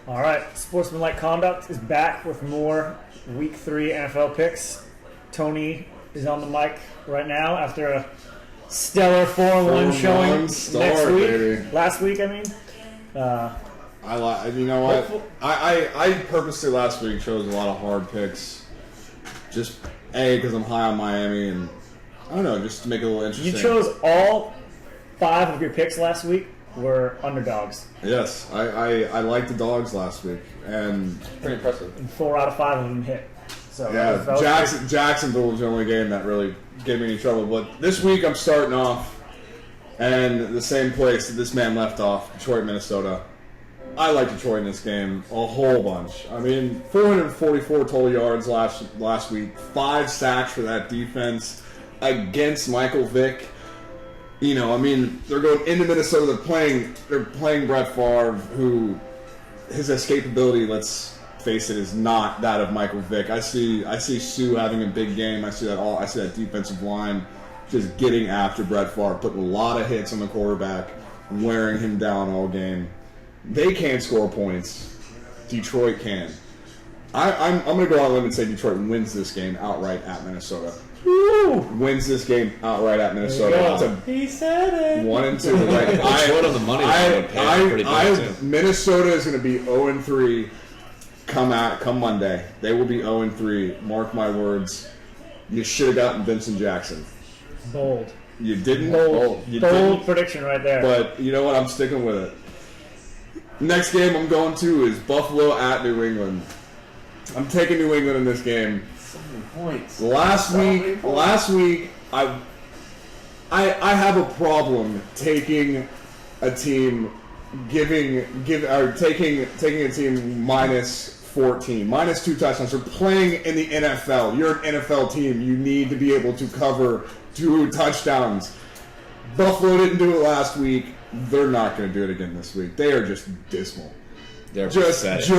All right, Sportsmanlike Conduct is back with more Week 3 NFL picks. Tony is on the mic right now after a stellar 4-1 showing next week. Baby. Last week, I mean. You know what? I purposely last week chose a lot of hard picks. Just because I'm high on Miami, and I don't know, just to make it a little interesting. You chose all 5 of your picks last week were underdogs. Yes, I liked the dogs last week, and pretty impressive. And 4 out of 5 of them hit. So yeah, Jacksonville was the only game that really gave me any trouble. But this week I'm starting off, and the same place that this man left off, Detroit, Minnesota. I like Detroit in this game a whole bunch. I mean, 444 total yards last week, 5 sacks for that defense against Michael Vick. You know, I mean, they're going into Minnesota. They're playing Brett Favre, who his escapability, let's face it, is not that of Michael Vick. I see Sue having a big game. I see that defensive line just getting after Brett Favre, putting a lot of hits on the quarterback, wearing him down all game. They can't score points. Detroit can. I'm going to go out on a limb and say Detroit wins this game outright at Minnesota. Woo! Wins this game outright at Minnesota. He said it. 1-2. Like, Detroit on the money. Minnesota is going to be 0-3 come Monday. They will be 0-3. Mark my words. You should have gotten Vincent Jackson. Bold. You didn't. Bold prediction right there. But you know what? I'm sticking with it. Next game I'm going to is Buffalo at New England. I'm taking New England in this game. So many points. Last week, I have a problem taking a team taking a team minus 14, minus 2 touchdowns. You're playing in the NFL. You're an NFL team. You need to be able to cover 2 touchdowns. Buffalo didn't do it last week. They're not going to do it again this week. They are just dismal. They're just dismal.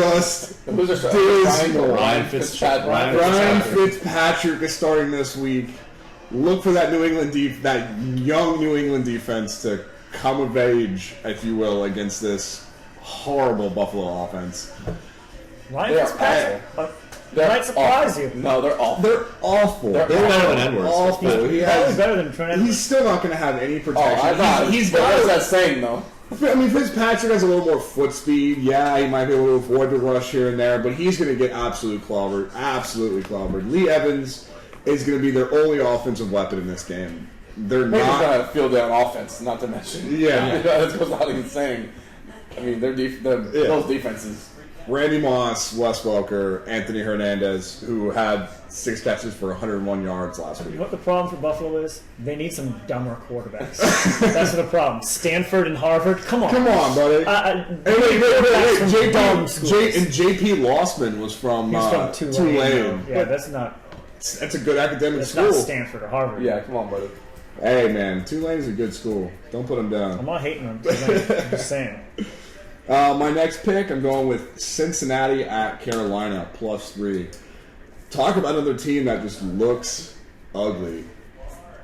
Ryan Fitzpatrick is starting this week. Look for that that young New England defense to come of age, if you will, against this horrible Buffalo offense. Ryan Fitzpatrick might surprise you. No, they're awful. They're awful. They're better than Edwards. Awful. He's probably better than Trent Edwards. He's still not going to have any protection. I thought he's what got was that saying though? I mean, Fitzpatrick has a little more foot speed. Yeah, he might be able to avoid the rush here and there, but he's going to get absolutely clobbered. Lee Evans is going to be their only offensive weapon in this game. They're not going to field down offense, not to mention. Yeah. That goes without even saying. I mean, those defenses. Randy Moss, Wes Welker, Anthony Hernandez, who had 6 catches for 101 yards last week. What the problem for Buffalo is, they need some dumber quarterbacks. That's the problem. Stanford and Harvard, come on. Come on, buddy. Wait. J.P. Lossman was from Tulane. Yeah, that's a good academic school. Not Stanford or Harvard. Yeah, come on, brother. Hey, man, Tulane is a good school. Don't put them down. I'm not hating them. I'm just saying. My next pick, I'm going with Cincinnati at Carolina, +3. Talk about another team that just looks ugly.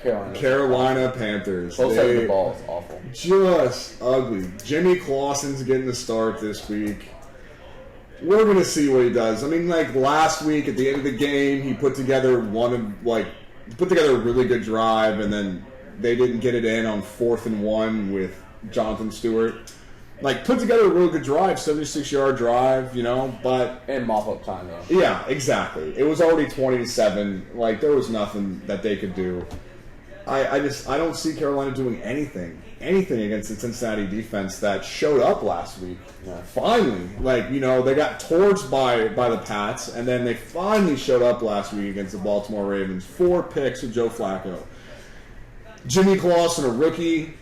Carolina Panthers. Both sides of the ball is awful. Just ugly. Jimmy Clausen's getting the start this week. We're going to see what he does. I mean, like last week at the end of the game, he put together a really good drive, and then they didn't get it in on 4th and 1 with Jonathan Stewart. Like, put together a really good drive, 76-yard drive, but... And mop-up time, though. Yeah, exactly. It was already 20-7. Like, there was nothing that they could do. I don't see Carolina doing anything against the Cincinnati defense that showed up last week. Yeah. Finally. They got torched by the Pats, and then they finally showed up last week against the Baltimore Ravens. 4 picks with Joe Flacco. Jimmy Clausen, a rookie...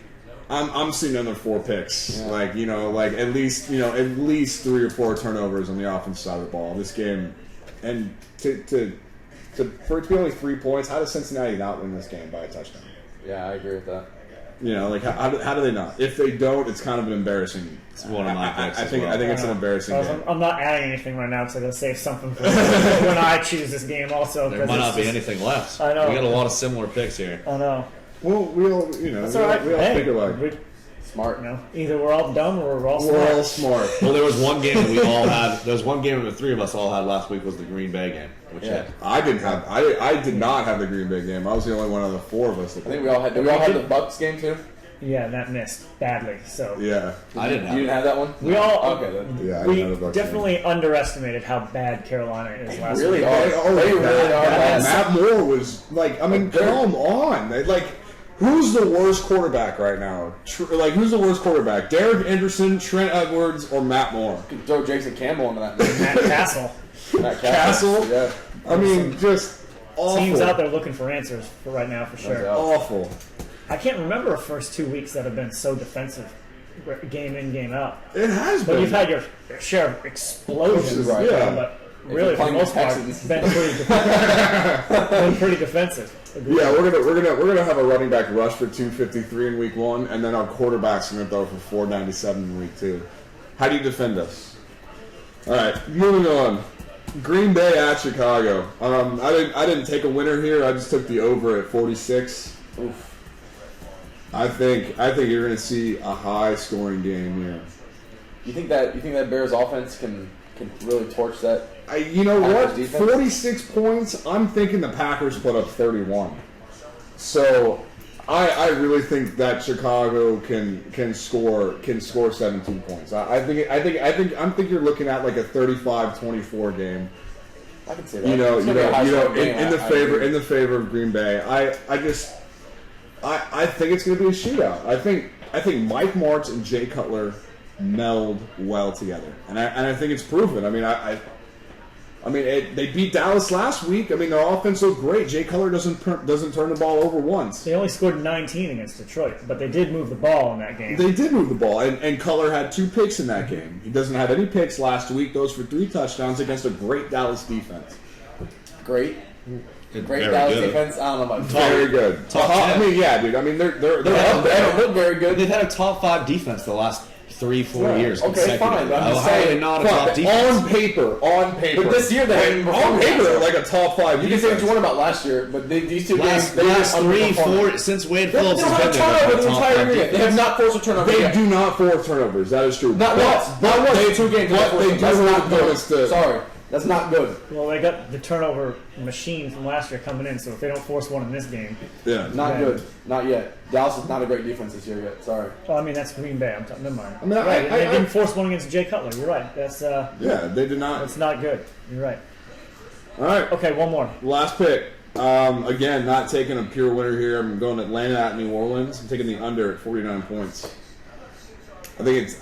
I'm seeing another 4 picks. Yeah. At least 3 or 4 turnovers on the offensive side of the ball. This game, and for it to be only 3 points, how does Cincinnati not win this game by a touchdown? Yeah, I agree with that. How do they not? If they don't, it's kind of an embarrassing. It's one of my picks. I think it's an embarrassing game. I'm not adding anything right now because I'm going to save something for when I choose this game. Also, there might not be anything left. I know we got a lot of similar picks here. I know. Well, we all, That's all right. we all think alike. Smart. You know, either we're all dumb or we're all smart. We're all smart. Well, there was one game that we all had. There was one game that the three of us all had last week was the Green Bay game. Which Yeah. I did not have the Green Bay game. I was the only one of the four of us. I think we all had. Did we all have the Bucks game too? Yeah, and that missed badly. So Yeah. I didn't have. You didn't have that one. we all Okay. Then. Yeah. I we didn't have the Bucs definitely underestimated how bad Carolina is last Really week. are. They really are. Matt Moore was like, I mean, come on. Like, who's the worst quarterback right now? Who's the worst quarterback? Derek Anderson, Trent Edwards, or Matt Moore? You could throw Jason Campbell into that. Matt Castle. Matt Castle? Yeah. I mean, just awful. Teams out there looking for answers for right now, for sure. Awful. I can't remember the first 2 weeks that have been so defensive, game in, game out. It has But been. you've had your share of explosions, Right, yeah. but If really, you're for the playing most the part, Texans. it's been pretty defensive. Agreed. Yeah, we're gonna have a running back rush for 253 in week 1, and then our quarterback's gonna throw for 497 in week 2. How do you defend us? All right, moving on. Green Bay at Chicago. I didn't take a winner here. I just took the over at 46. Oof. I think you're gonna see a high scoring game here. You think that Bears offense can really torch that? You know what? Packers defense? 46 points. I'm thinking the Packers put up 31. So I really think that Chicago can score 17 points. I think you're looking at like a 35-24 game. I can see that. You know, It's gonna be a high-scoring game. in the favor of Green Bay. I think it's going to be a shootout. I think Mike Martz and Jay Cutler meld well together, and I think it's proven. I mean, they beat Dallas last week. I mean, their offense looked great. Jay Cutler doesn't turn the ball over once. They only scored 19 against Detroit, but they did move the ball in that game. They did move the ball, and Cutler had 2 picks in that game. He doesn't have any picks last week. Those for 3 touchdowns against a great Dallas defense. Great Very Dallas good. defense. I don't know about Very good. Top I 10. mean, yeah, dude. I mean, they're They haven't looked very good. They've had a top 5 defense the last 3-4 Yeah. years. Okay, consecutive. fine, but I'm just How are they saying- not a top But defense? on paper. But this year they haven't been on performing paper, that. they're like a top 5 You can say what defense. you want about last year, but these two games, they Last were 3-4 since Wade They don't Phillips has have been a there. turnover they're the top entire 5 year. They have defense. not forced a turnover They yet. do not force turnovers. That is true. Not once. Not once. They, 2 games. but they do That's hold not good. opponents to. Sorry, that's not good. Well, they got the turnover machine from last year coming in, so if they don't force one in this game, Yeah. Not Yeah. good. Not yet. Dallas is not a great defense this year yet. Sorry. well, I mean that's Green Bay. Never mind. I mean, Right, I- they didn't force one against Jay Cutler. You're right. That's Yeah, they did not. that's not good. You're right. All right. Okay, one more. Last pick. Again, not taking a pure winner here. I'm going Atlanta at New Orleans. I'm taking the under at 49 points. I think it's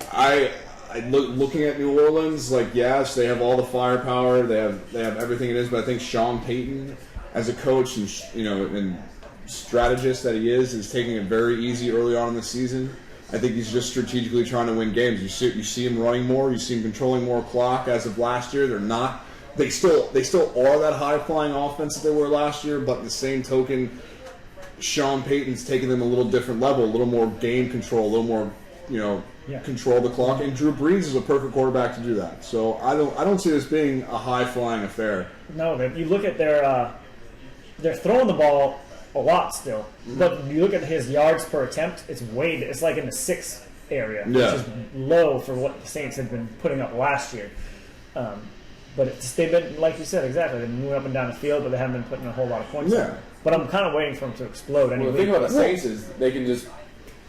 looking at New Orleans. Like, yes, they have all the firepower. They have everything it is. But I think Sean Payton, as a coach and and strategist that he is taking it very easy early on in the season. I think he's just strategically trying to win games. You see him running more. You see him controlling more clock. As of last year, they're not. They still are that high flying offense that they were last year. But in the same token, Sean Payton's taking them a little different level, a little more game control, a little more control the clock. And Drew Brees is a perfect quarterback to do that. So I don't see this being a high flying affair. No, you look at they're throwing the ball a lot still, but you look at his yards per attempt, it's like in the 6th area, Yeah. which is low for what the Saints had been putting up last year. But they've been, like you said, exactly. They've been moving up and down the field, but they haven't been putting a whole lot of points. Yeah. up. But I'm kind of waiting for them to explode. Well, the Anyway, thing about the Saints is they can just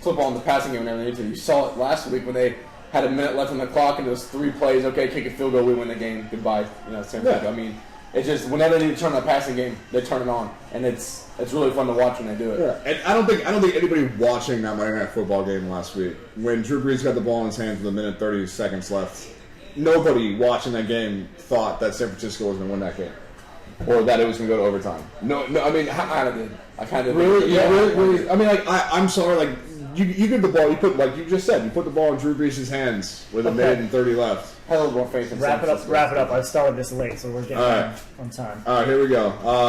flip on the passing game whenever they need to. You saw it last week when they had a minute left on the clock and it was 3 plays. Okay, kick a field goal, we win the game. Goodbye. Same Yeah. thing. I mean, it's just whenever they need to turn on the passing game, they turn it on, and it's really fun to watch when they do it. Yeah, and I don't think anybody watching that Monday Night Football game last week, when Drew Brees got the ball in his hands with 1:30 left, nobody watching that game thought that San Francisco was going to win that game, or that it was going to go to overtime. No. I mean, I kind of did. I kind of really, did. really. I mean, like, I'm sorry, like. You get the ball. You put, like you just said, you put the ball in Drew Brees' hands with 1:30 left. I had a little more faith in wrap San it up. Francisco. Wrap it up. I started this late, so we're getting All right. on time. All right, here we go.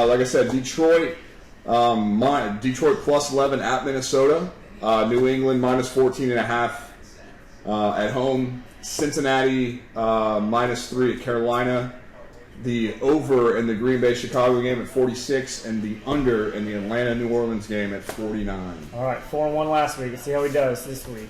Like I said, Detroit, Detroit plus 11 at Minnesota. New England minus 14.5 at home. Cincinnati minus 3 at Carolina. The over in the Green Bay Chicago game at 46, and the under in the Atlanta New Orleans game at 49. All right, 4-1 last week. Let's see how he does this week.